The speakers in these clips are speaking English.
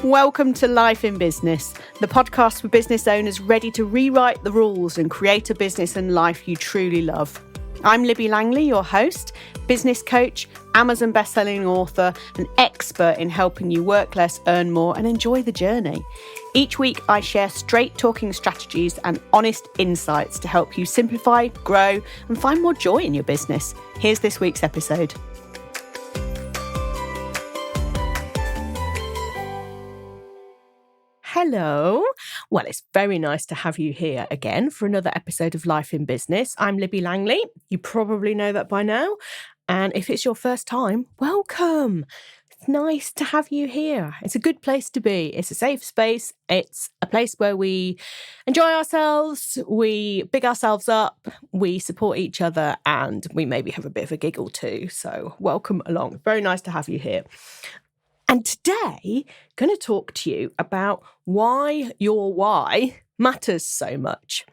Welcome to Life in Business, the podcast for business owners ready to rewrite the rules and create a business and life you truly love. I'm Libby Langley, your host, business coach, Amazon bestselling author, and expert in helping you work less, earn more, and enjoy the journey. Each week, I share straight-talking strategies and honest insights to help you simplify, grow, and find more joy in your business. Here's this week's episode. Hello. Well, it's very nice to have you here again for another episode of Life in Business. I'm Libby Langley. You probably know that by now. And if it's your first time, welcome. It's nice to have you here. It's a good place to be. It's a safe space. It's a place where we enjoy ourselves, we big ourselves up, we support each other, and we maybe have a bit of a giggle too. So welcome along. Very nice to have you here. And today, I'm going to talk to you about why your why matters so much.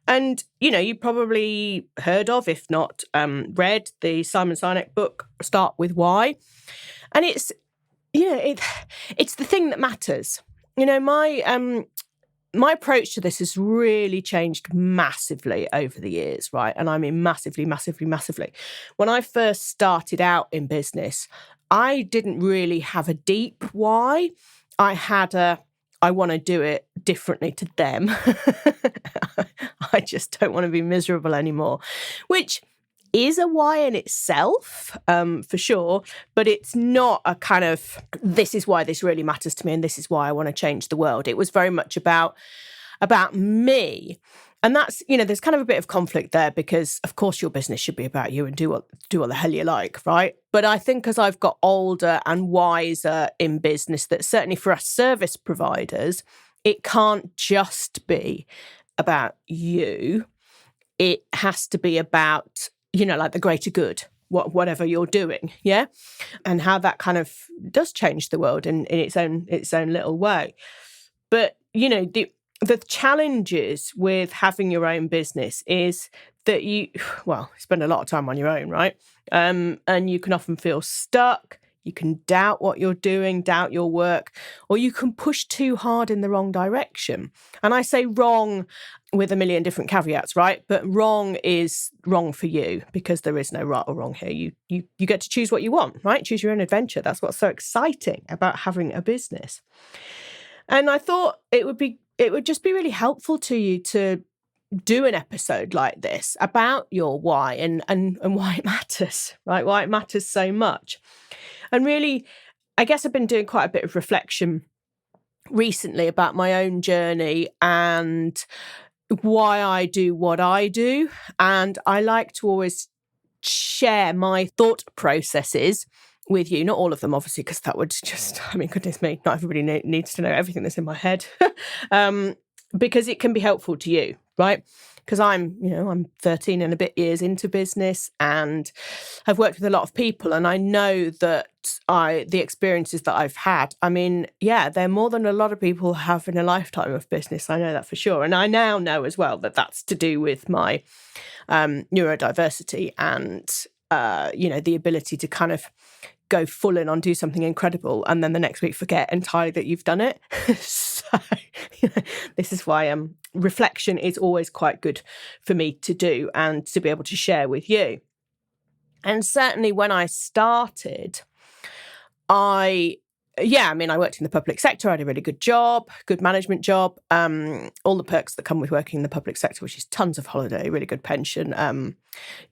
And, you probably heard of, if not read, the Simon Sinek book, Start With Why. And it's, it's the thing that matters. My approach to this has really changed massively over the years, right? And I mean massively, massively, massively. When I first started out in business, I didn't really have a deep why. I had I want to do it differently to them. I just don't want to be miserable anymore, which is a why in itself, for sure. But it's not a kind of, this is why this really matters to me and this is why I want to change the world. It was very much about me. And that's, there's kind of a bit of conflict there because, of course, your business should be about you and do what the hell you like, right? But I think as I've got older and wiser in business, that certainly for us service providers, it can't just be about you. It has to be about, like the greater good, whatever you're doing, yeah? And how that kind of does change the world in its own little way. But, the challenges with having your own business is that you spend a lot of time on your own, right? And you can often feel stuck. You can doubt what you're doing, doubt your work, or you can push too hard in the wrong direction. And I say wrong with a million different caveats, right? But wrong is wrong for you because there is no right or wrong here. You get to choose what you want, right? Choose your own adventure. That's what's so exciting about having a business. And I thought it would just be really helpful to you to do an episode like this about your why and why it matters, right? Why it matters so much. And really, I guess I've been doing quite a bit of reflection recently about my own journey and why I do what I do. And I like to always share my thought processes with you, not all of them, obviously, because that would just, goodness me, not everybody needs to know everything that's in my head, because it can be helpful to you, right? Because I'm 13 and a bit years into business and I've worked with a lot of people and I know that the experiences that I've had, they're more than a lot of people have in a lifetime of business. I know that for sure. And I now know as well that that's to do with my neurodiversity and, the ability to kind of go full in on do something incredible and then the next week forget entirely that you've done it. So this is why reflection is always quite good for me to do and to be able to share with you. And certainly when I started, I worked in the public sector. I had a really good job, good management job, all the perks that come with working in the public sector, which is tons of holiday, really good pension,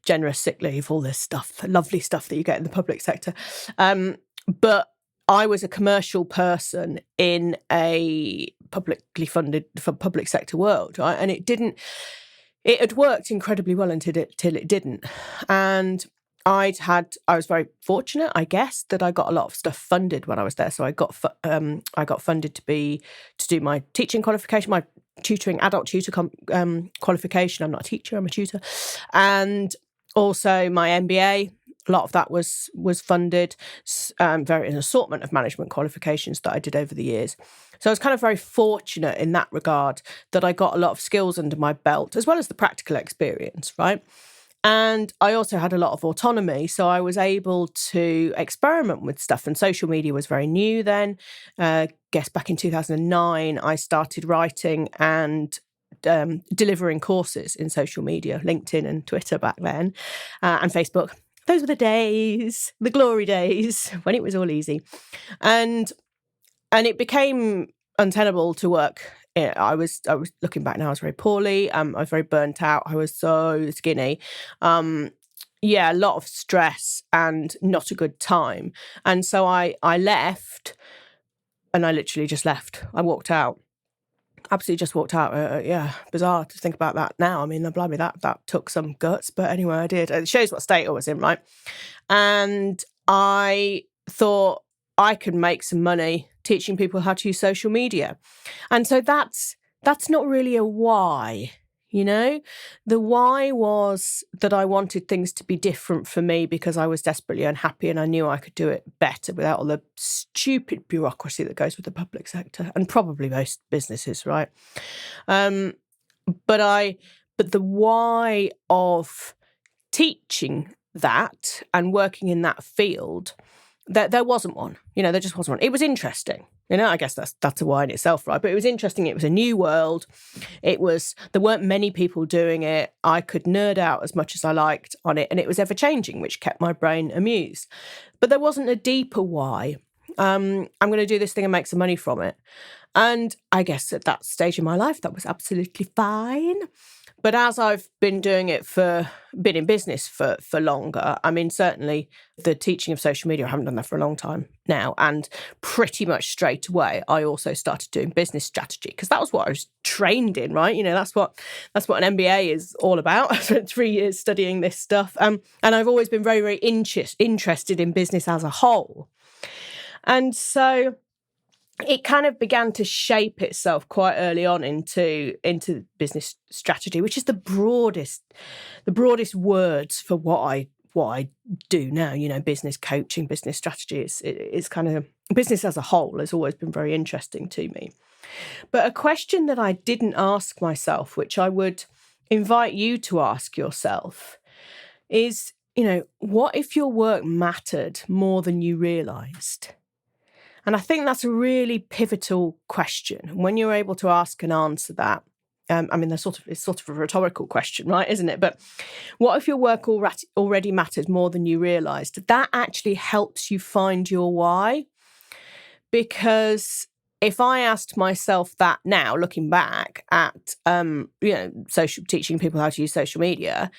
generous sick leave, all this stuff, lovely stuff that you get in the public sector. But I was a commercial person in a publicly funded public sector world, right? And it had worked incredibly well until it didn't. And I was very fortunate, I guess, that I got a lot of stuff funded when I was there. So I got funded to do my teaching qualification, my tutoring, adult tutor qualification. I'm not a teacher, I'm a tutor. And also my MBA, a lot of that was funded, an assortment of management qualifications that I did over the years. So I was kind of very fortunate in that regard that I got a lot of skills under my belt, as well as the practical experience, right? And I also had a lot of autonomy, so I was able to experiment with stuff. And social media was very new then. Guess back in 2009, I started writing and delivering courses in social media, LinkedIn and Twitter back then, and Facebook. Those were the days, the glory days, when it was all easy. And it became untenable to work. I was looking back now, I was very poorly. I was very burnt out. I was so skinny. A lot of stress and not a good time. And so I left, and I literally just left. I walked out. Absolutely just walked out. Bizarre to think about that now. I mean, blimey, that took some guts. But anyway, I did. It shows what state I was in, right? And I thought I could make some money teaching people how to use social media. And so that's not really a why, you know? The why was that I wanted things to be different for me because I was desperately unhappy and I knew I could do it better without all the stupid bureaucracy that goes with the public sector and probably most businesses, right? But the why of teaching that and working in that field, there wasn't one. There just wasn't one. It was interesting. I guess that's a why in itself, right? But it was interesting. It was a new world. There weren't many people doing it. I could nerd out as much as I liked on it, and it was ever changing, which kept my brain amused. But there wasn't a deeper why. I'm going to do this thing and make some money from it. And I guess at that stage in my life, that was absolutely fine. But as I've been doing it been in business for longer, I mean, certainly the teaching of social media, I haven't done that for a long time now. And pretty much straight away, I also started doing business strategy because that was what I was trained in, right? That's what an MBA is all about. I spent 3 years studying this stuff. And I've always been very, very interested in business as a whole. And so it kind of began to shape itself quite early on into business strategy, which is the broadest words for what I do now. Business coaching, business strategy. It's kind of business as a whole has always been very interesting to me. But a question that I didn't ask myself, which I would invite you to ask yourself, is, what if your work mattered more than you realised? And I think that's a really pivotal question. When you're able to ask and answer that, it's sort of a rhetorical question, right? Isn't it? But what if your work already matters more than you realised? That actually helps you find your why. Because if I asked myself that now, looking back at teaching people how to use social media,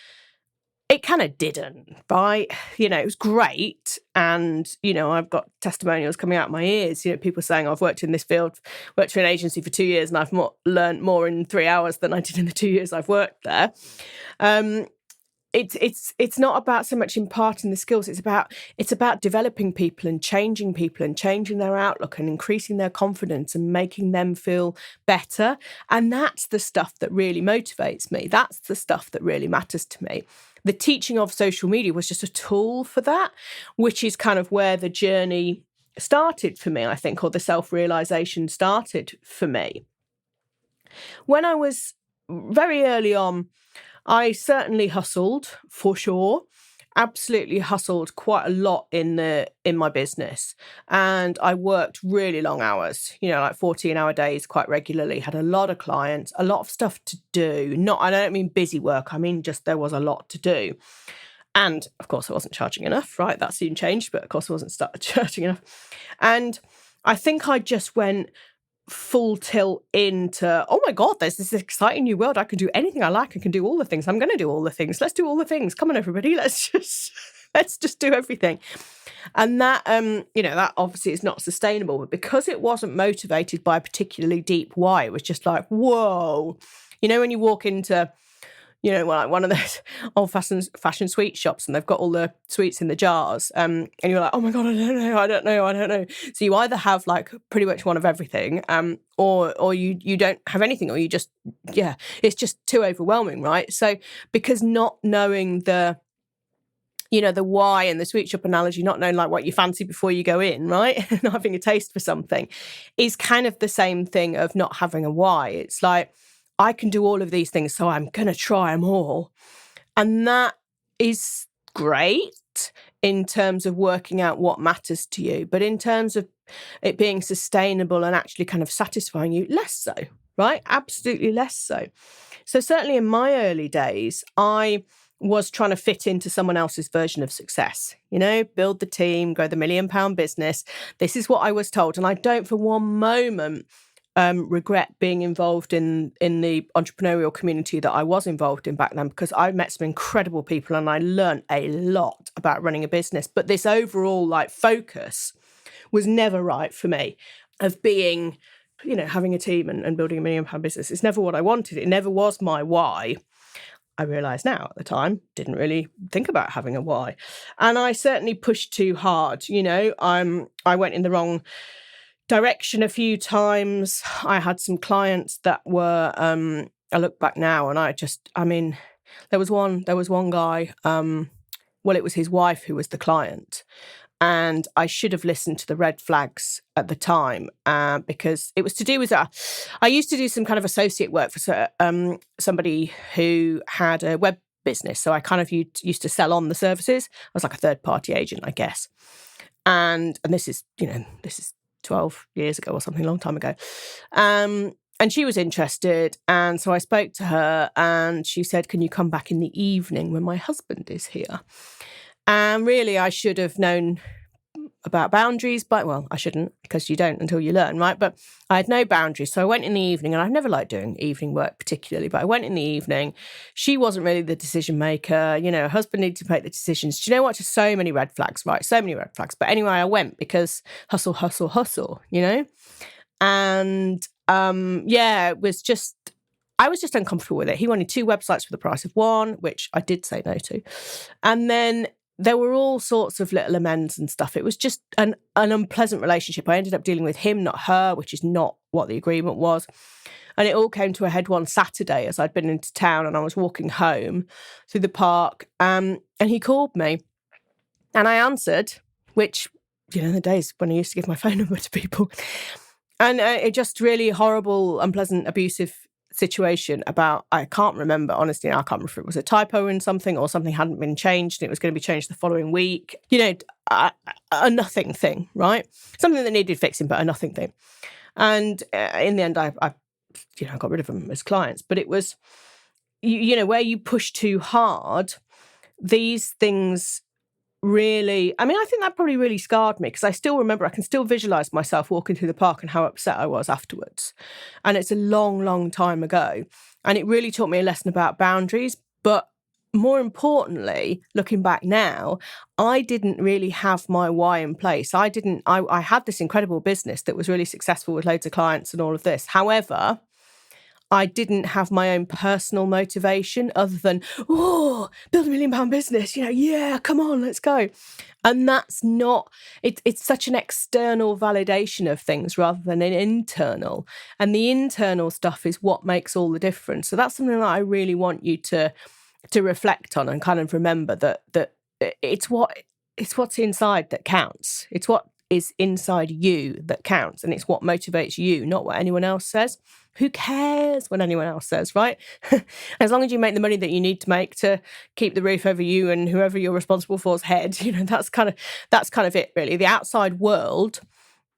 it kind of didn't, right? It was great. And, I've got testimonials coming out of my ears, people saying I've worked in this field, worked for an agency for 2 years and I've learned more in 3 hours than I did in the 2 years I've worked there. It's not about so much imparting the skills. It's about developing people and changing their outlook and increasing their confidence and making them feel better. And that's the stuff that really motivates me. That's the stuff that really matters to me. The teaching of social media was just a tool for that, which is kind of where the journey started for me, I think, or the self-realization started for me. When I was very early on, I certainly hustled, for sure. Absolutely hustled quite a lot in my business. And I worked really long hours, like 14-hour days quite regularly, had a lot of clients, a lot of stuff to do. I don't mean busy work, I mean just there was a lot to do. And of course I wasn't charging enough, right? That soon changed, but of course I wasn't charging enough. And I think I just went full tilt into, oh my God, there's this exciting new world. I can do anything I like. I can do all the things. I'm going to do all the things. Let's do all the things. Come on, everybody. Let's just do everything. And that, that obviously is not sustainable. But because it wasn't motivated by a particularly deep why, it was just like, whoa. When you walk into like one of those old-fashioned sweet shops and they've got all the sweets in the jars, and you're like, oh my God, I don't know. So you either have like pretty much one of everything, or you don't have anything, or you just, it's just too overwhelming, right? So because not knowing the why in the sweet shop analogy, not knowing like what you fancy before you go in, right? Not having a taste for something is kind of the same thing of not having a why. It's like, I can do all of these things, so I'm going to try them all. And that is great in terms of working out what matters to you, but in terms of it being sustainable and actually kind of satisfying you, less so, right? Absolutely less so. So certainly in my early days, I was trying to fit into someone else's version of success, build the team, grow the £1 million business. This is what I was told. And I don't for one moment regret being involved in the entrepreneurial community that I was involved in back then, because I met some incredible people and I learned a lot about running a business. But this overall focus was never right for me, of being, having a team and building a £1 million business. It's never what I wanted. It never was my why. I realise now, at the time, didn't really think about having a why. And I certainly pushed too hard. I went in the wrong direction a few times. I had some clients that were, I look back now and there was one guy, it was his wife who was the client. And I should have listened to the red flags at the time, because it was to do with I used to do some kind of associate work for somebody who had a web business. So I kind of used to sell on the services. I was like a third party agent, I guess. And this is 12 years ago or something, a long time ago. And she was interested. And so I spoke to her and she said, can you come back in the evening when my husband is here? And really, I should have known about boundaries, but I shouldn't, because you don't until you learn, right? But I had no boundaries. So I went in the evening, and I've never liked doing evening work particularly, but I went in the evening. She wasn't really the decision maker. Her husband needed to make the decisions. Do you know what? Just so many red flags, right? So many red flags. But anyway, I went because hustle, hustle, hustle, And it was just, I was just uncomfortable with it. He wanted 2 websites for the price of 1, which I did say no to. And then there were all sorts of little amends and stuff. It was just an unpleasant relationship. I ended up dealing with him, not her, which is not what the agreement was. And it all came to a head one Saturday as I'd been into town and I was walking home through the park. And he called me and I answered, which, the days when I used to give my phone number to people. And it just really horrible, unpleasant, abusive situation about, I can't remember, honestly, I can't remember if it was a typo in something or something hadn't been changed and it was going to be changed the following week. A nothing thing, right? Something that needed fixing, but a nothing thing. And in the end, I got rid of them as clients. But it was, where you push too hard, these things really, I think that probably really scarred me, because I still remember, I can still visualise myself walking through the park and how upset I was afterwards. And it's a long, long time ago. And it really taught me a lesson about boundaries. But more importantly, looking back now, I didn't really have my why in place. I had this incredible business that was really successful with loads of clients and all of this. However, I didn't have my own personal motivation other than, build £1 million business, yeah, come on, let's go. And that's not, it's such an external validation of things rather than an internal. And the internal stuff is what makes all the difference. So that's something that I really want you to reflect on and kind of remember that it's what's inside that counts. It's what is inside you that counts. And it's what motivates you, not what anyone else says. Who cares what anyone else says, right? As long as you make the money that you need to make to keep the roof over you and whoever you're responsible for's head, that's kind of it, really. The outside world,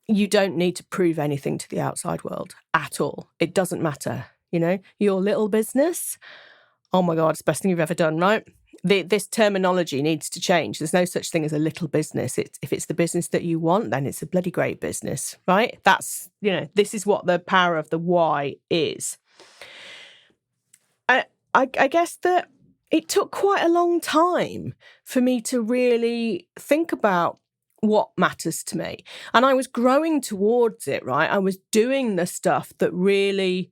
you don't need to prove anything to the outside world at all. It doesn't matter, Your little business, oh my God, it's the best thing you've ever done, right? This terminology needs to change. There's no such thing as a little business. If it's the business that you want, then it's a bloody great business, right? That's, this is what the power of the why is. I guess that it took quite a long time for me to really think about what matters to me. And I was growing towards it, right? I was doing the stuff that really,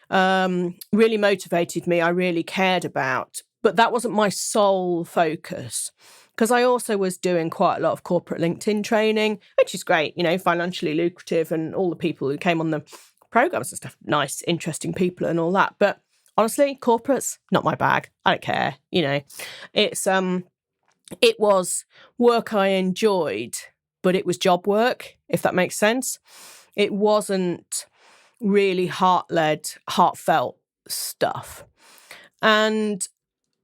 really motivated me, I really cared about. But that wasn't my sole focus, because I also was doing quite a lot of corporate LinkedIn training, which is great, financially lucrative, and all the people who came on the programs and stuff, nice, interesting people and all that. But honestly, corporates, not my bag. I don't care. It was work I enjoyed, but it was job work, if that makes sense. It wasn't really heartfelt stuff. And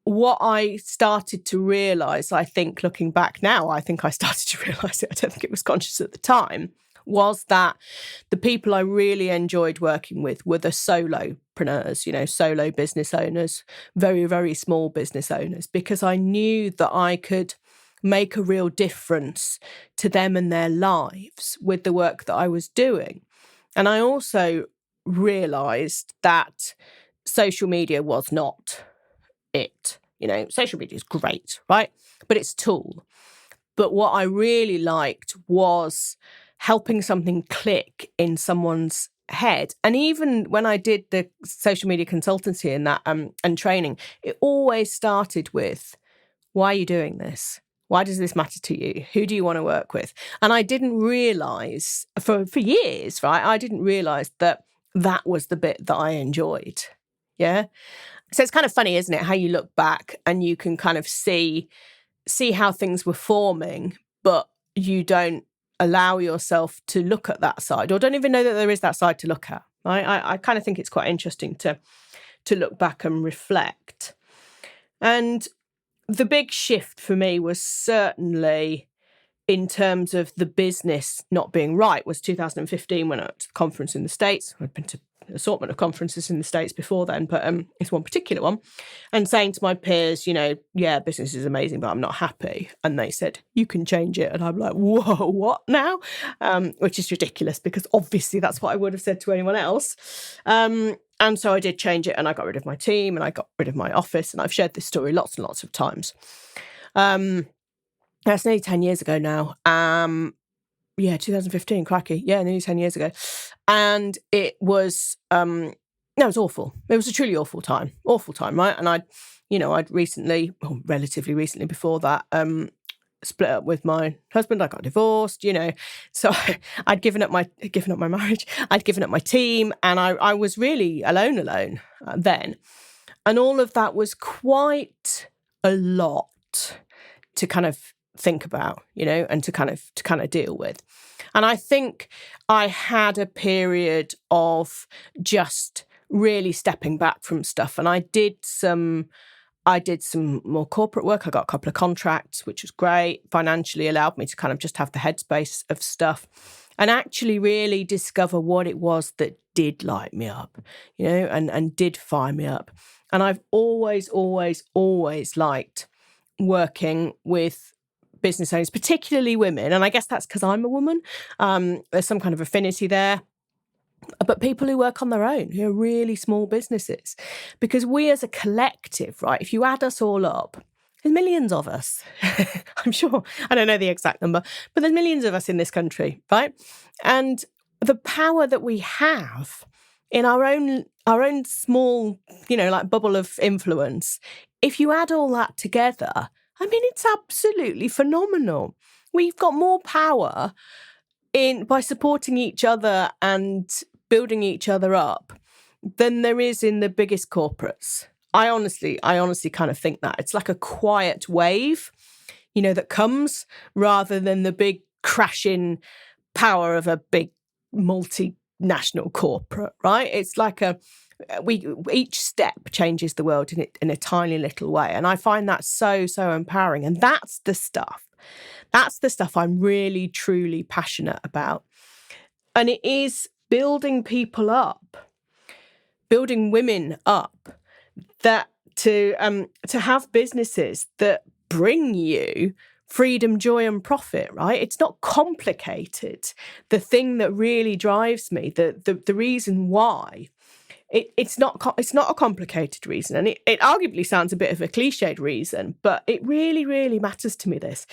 what I started to realise, I think looking back now, I think I started to realise it, I don't think it was conscious at the time, was that the people I really enjoyed working with were the solopreneurs, solo business owners, very, very small business owners, because I knew that I could make a real difference to them and their lives with the work that I was doing. And I also realised that social media was not it. Social media is great, right? But it's a tool. But what I really liked was helping something click in someone's head. And even when I did the social media consultancy and that and training, it always started with, why are you doing this? Why does this matter to you? Who do you want to work with? And I didn't realise for years, right? I didn't realise that was the bit that I enjoyed. Yeah. So it's kind of funny, isn't it? How you look back and you can kind of see how things were forming, but you don't allow yourself to look at that side, or don't even know that there is that side to look at. Right? I kind of think it's quite interesting to look back and reflect. And the big shift for me was certainly in terms of the business not being right was 2015 when I went to the conference in the States. I'd been to an assortment of conferences in the States before then, but it's one particular one. And saying to my peers, yeah, business is amazing, but I'm not happy. And they said, you can change it. And I'm like, whoa, what now? Which is ridiculous because obviously that's what I would have said to anyone else. And so I did change it and I got rid of my team and I got rid of my office. And I've shared this story lots and lots of times. That's nearly 10 years ago now. 2015, crikey. Yeah, nearly 10 years ago. And it was, it was awful. It was a truly awful time, right? And I'd recently, or relatively recently before that, split up with my husband. I got divorced, so I'd given up my marriage. I'd given up my team and I was really alone then. And all of that was quite a lot to kind of think about, and to kind of deal with. And I think I had a period of just really stepping back from stuff. And I did some more corporate work. I got a couple of contracts, which was great. Financially allowed me to kind of just have the headspace of stuff and actually really discover what it was that did light me up, and did fire me up. And I've always, always, always liked working with business owners, particularly women. And I guess that's because I'm a woman. There's some kind of affinity there. But people who work on their own, who are really small businesses. Because we as a collective, right, if you add us all up, there's millions of us. I'm sure. I don't know the exact number, but there's millions of us in this country, right? And the power that we have in our own small, bubble of influence, if you add all that together, I mean, it's absolutely phenomenal. We've got more power by supporting each other and building each other up than there is in the biggest corporates. I honestly kind of think that. It's like a quiet wave, that comes rather than the big crashing power of a big multinational corporate, right? It's like each step changes the world in a tiny little way. And I find that so, so empowering. And that's the stuff I'm really, truly passionate about. And it is building people up, building women up, that to have businesses that bring you freedom, joy, and profit, right? It's not complicated. The thing that really drives me, the reason why, it's not a complicated reason, and it arguably sounds a bit of a cliched reason, but it really, really matters to me, this.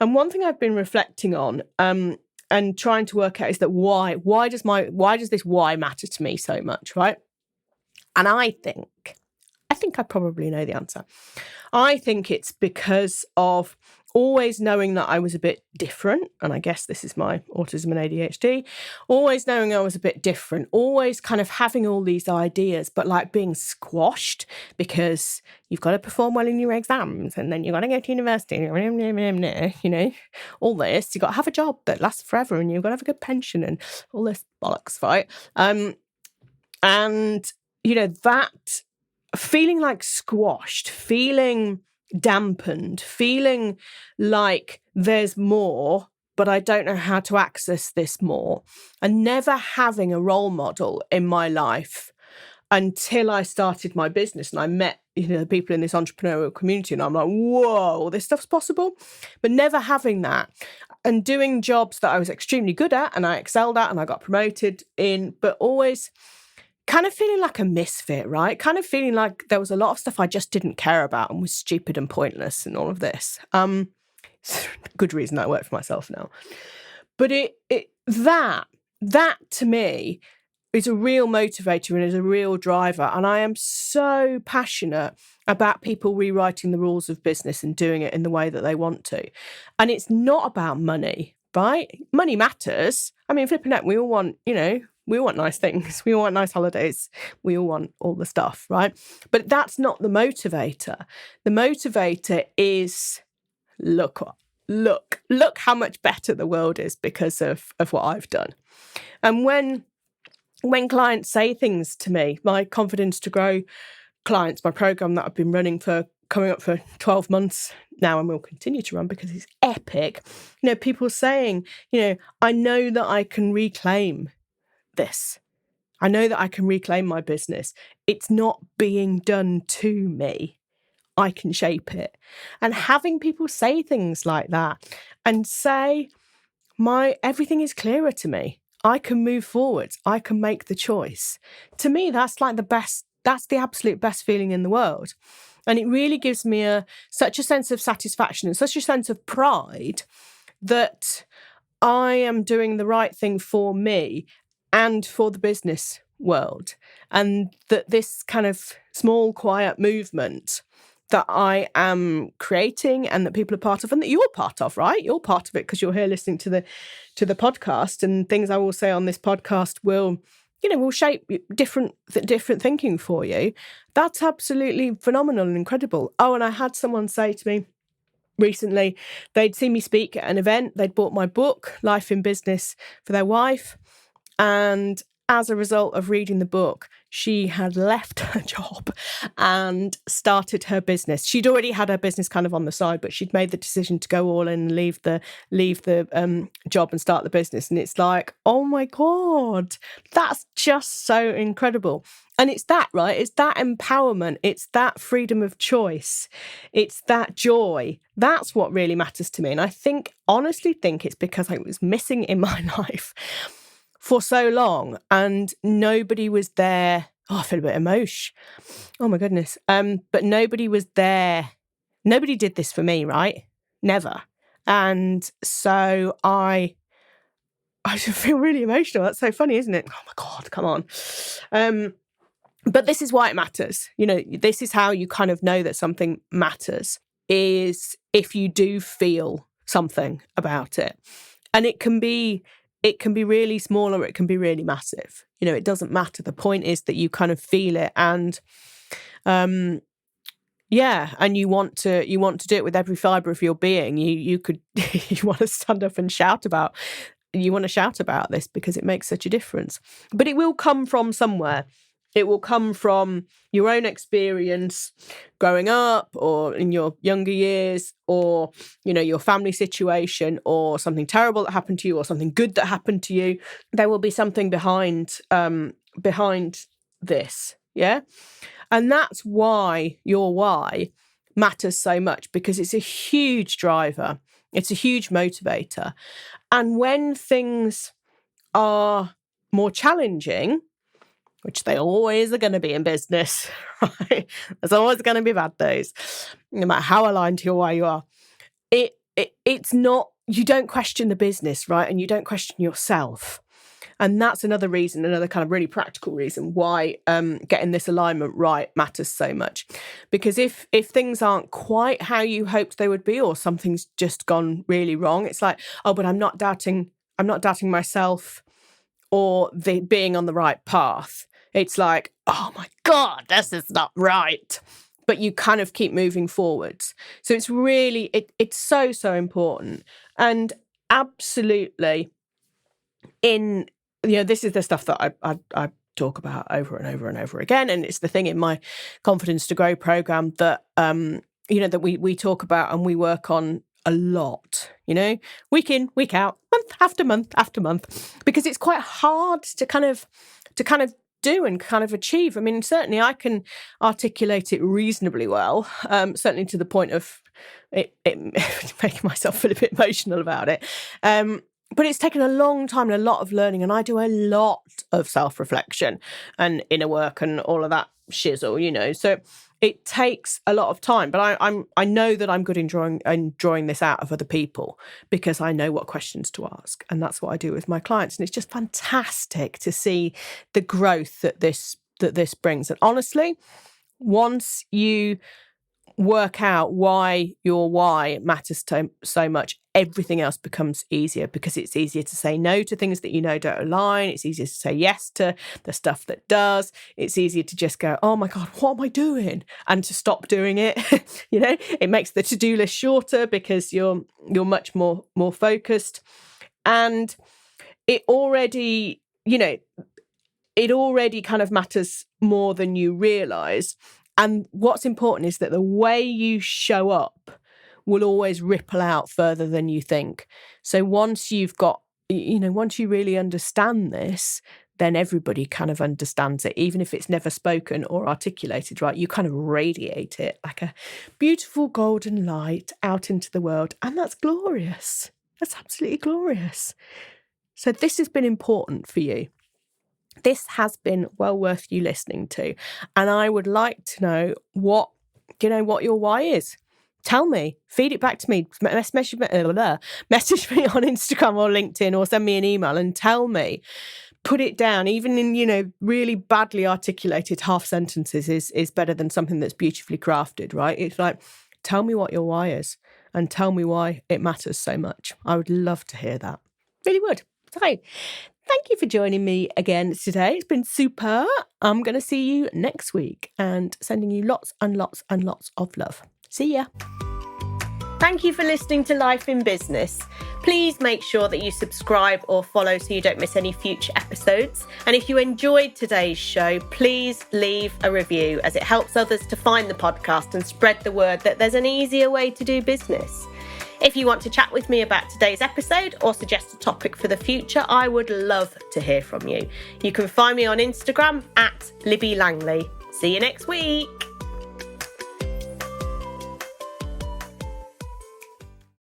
And one thing I've been reflecting on and trying to work out is that why does this why matter to me so much, right? And I think I probably know the answer. I think it's because of always knowing that I was a bit different, and I guess this is my autism and ADHD, always knowing I was a bit different, always kind of having all these ideas, but like being squashed because you've got to perform well in your exams and then you've got to go to university, all this. You've got to have a job that lasts forever and you've got to have a good pension and all this bollocks, right? And, that feeling like squashed, feeling dampened, feeling like there's more, but I don't know how to access this more, and never having a role model in my life until I started my business and I met, the people in this entrepreneurial community, and I'm like, whoa, this stuff's possible. But never having that and doing jobs that I was extremely good at and I excelled at and I got promoted in, but always kind of feeling like a misfit, right? Kind of feeling like there was a lot of stuff I just didn't care about and was stupid and pointless and all of this. Good reason I work for myself now. But that to me is a real motivator and is a real driver. And I am so passionate about people rewriting the rules of business and doing it in the way that they want to. And it's not about money, right? Money matters. I mean, flipping out, we all want, we all want nice things. We all want nice holidays. We all want all the stuff, right? But that's not the motivator. The motivator is, look how much better the world is because of what I've done. And when clients say things to me, my Confidence to Grow clients, my program that I've been running for coming up for 12 months now and will continue to run because it's epic. People saying, I know that I can reclaim this. I know that I can reclaim my business. It's not being done to me. I can shape it. And having people say things like that and say, everything is clearer to me. I can move forward. I can make the choice. To me, that's like that's the absolute best feeling in the world. And it really gives me such a sense of satisfaction and such a sense of pride that I am doing the right thing for me and for the business world. And that this kind of small, quiet movement that I am creating and that people are part of and that you're part of, right? You're part of it because you're here listening to the podcast, and things I will say on this podcast will shape different thinking for you. That's absolutely phenomenal and incredible. Oh, and I had someone say to me recently, they'd seen me speak at an event, they'd bought my book, Life in Business, for their wife. And as a result of reading the book, she had left her job and started her business. She'd already had her business kind of on the side, but she'd made the decision to go all in and leave the job and start the business. And it's like, oh my God, that's just so incredible. And it's that, right? It's that empowerment. It's that freedom of choice. It's that joy. That's what really matters to me. And I honestly think it's because I was missing in my life for so long and nobody was there. Oh, I feel a bit emotional. Oh my goodness. But nobody was there. Nobody did this for me, right? Never. And so I feel really emotional. That's so funny, isn't it? Oh my God, come on. But this is why it matters. This is how you kind of know that something matters, is if you do feel something about it. And it can be really small or it can be really massive. It doesn't matter. The point is that you kind of feel it and and you want to do it with every fibre of your being. You want to stand up and shout about this because it makes such a difference. But it will come from somewhere. It will come from your own experience growing up or in your younger years or, your family situation or something terrible that happened to you or something good that happened to you. There will be something behind this. Yeah. And that's why your why matters so much, because it's a huge driver. It's a huge motivator. And when things are more challenging, which they always are going to be in business, right? There's always going to be bad days, no matter how aligned to your why you are. It's not, you don't question the business, right? And you don't question yourself. And that's another kind of really practical reason why getting this alignment right matters so much. Because if things aren't quite how you hoped they would be, or something's just gone really wrong, it's like, oh, but I'm not doubting myself or being on the right path. It's like, oh my God, this is not right. But you kind of keep moving forwards. So it's really, it's so, so important. And absolutely this is the stuff that I talk about over and over and over again. And it's the thing in my Confidence to Grow program that, that we talk about and we work on a lot, week in, week out, month after month after month, because it's quite hard to kind of do and kind of achieve. I mean, certainly I can articulate it reasonably well, certainly to the point of it making myself feel a bit emotional about it. But it's taken a long time and a lot of learning, and I do a lot of self-reflection and inner work and all of that shizzle, So it takes a lot of time, but I know that I'm good in drawing this out of other people because I know what questions to ask, and that's what I do with my clients. And it's just fantastic to see the growth that this brings. And honestly, once you work out why your why matters so much, everything else becomes easier, because it's easier to say no to things that don't align. It's easier to say yes to the stuff that does. It's easier to just go, oh my God, what am I doing? And to stop doing it. It makes the to-do list shorter because you're much more focused. And it already kind of matters more than you realize. And what's important is that the way you show up will always ripple out further than you think. So once you've got, once you really understand this, then everybody kind of understands it, even if it's never spoken or articulated, right? You kind of radiate it like a beautiful golden light out into the world. And that's glorious. That's absolutely glorious. So this has been important for you. This has been well worth you listening to. And I would like to know what your why is. Tell me, feed it back to me, message me on Instagram or LinkedIn, or send me an email and tell me. Put it down, even in, really badly articulated half sentences is better than something that's beautifully crafted, right? It's like, tell me what your why is and tell me why it matters so much. I would love to hear that. Really would. So, thank you for joining me again today. It's been super. I'm going to see you next week and sending you lots and lots and lots of love. See ya. Thank you for listening to Life in Business. Please make sure that you subscribe or follow so you don't miss any future episodes. And if you enjoyed today's show, please leave a review, as it helps others to find the podcast and spread the word that there's an easier way to do business. If you want to chat with me about today's episode or suggest a topic for the future, I would love to hear from you. You can find me on Instagram @Libby Langley. See you next week.